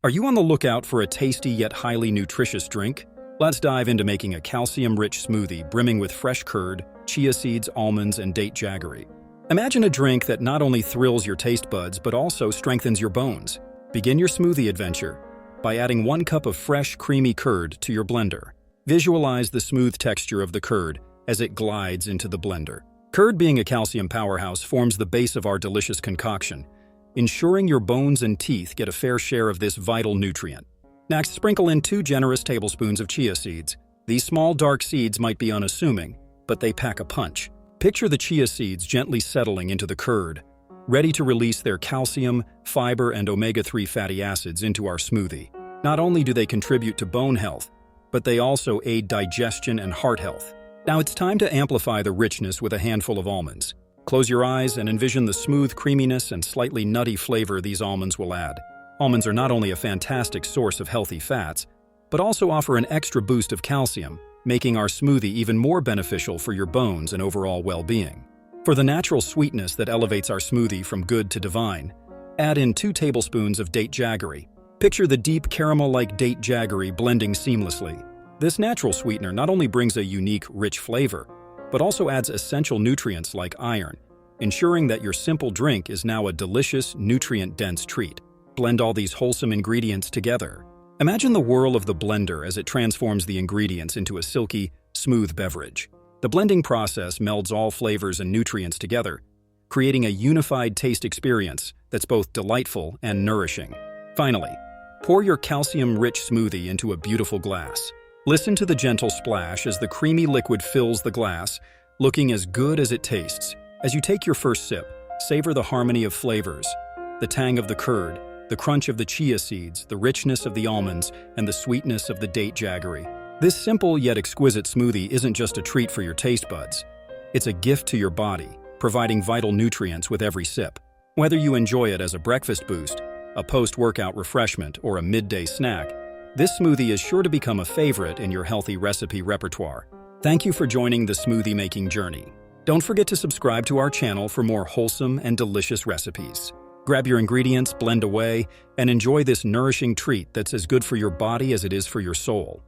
Are you on the lookout for a tasty yet highly nutritious drink? Let's dive into making a calcium-rich smoothie brimming with fresh curd, chia seeds, almonds, and date jaggery. Imagine a drink that not only thrills your taste buds but also strengthens your bones. Begin your smoothie adventure by adding 1 cup of fresh, creamy curd to your blender. Visualize the smooth texture of the curd as it glides into the blender. Curd, being a calcium powerhouse, forms the base of our delicious concoction, ensuring your bones and teeth get a fair share of this vital nutrient. Next, sprinkle in 2 generous tablespoons of chia seeds. These small, dark seeds might be unassuming, but they pack a punch. Picture the chia seeds gently settling into the curd, ready to release their calcium, fiber, and omega-3 fatty acids into our smoothie. Not only do they contribute to bone health, but they also aid digestion and heart health. Now it's time to amplify the richness with a handful of almonds. Close your eyes and envision the smooth creaminess and slightly nutty flavor these almonds will add. Almonds are not only a fantastic source of healthy fats, but also offer an extra boost of calcium, making our smoothie even more beneficial for your bones and overall well-being. For the natural sweetness that elevates our smoothie from good to divine, add in 2 tablespoons of date jaggery. Picture the deep caramel-like date jaggery blending seamlessly. This natural sweetener not only brings a unique, rich flavor, but also adds essential nutrients like iron, ensuring that your simple drink is now a delicious, nutrient-dense treat. Blend all these wholesome ingredients together. Imagine the whirl of the blender as it transforms the ingredients into a silky, smooth beverage. The blending process melds all flavors and nutrients together, creating a unified taste experience that's both delightful and nourishing. Finally, pour your calcium-rich smoothie into a beautiful glass. Listen to the gentle splash as the creamy liquid fills the glass, looking as good as it tastes. As you take your first sip, savor the harmony of flavors, the tang of the curd, the crunch of the chia seeds, the richness of the almonds, and the sweetness of the date jaggery. This simple yet exquisite smoothie isn't just a treat for your taste buds. It's a gift to your body, providing vital nutrients with every sip. Whether you enjoy it as a breakfast boost, a post-workout refreshment, or a midday snack, this smoothie is sure to become a favorite in your healthy recipe repertoire. Thank you for joining the smoothie making journey. Don't forget to subscribe to our channel for more wholesome and delicious recipes. Grab your ingredients, blend away, and enjoy this nourishing treat that's as good for your body as it is for your soul.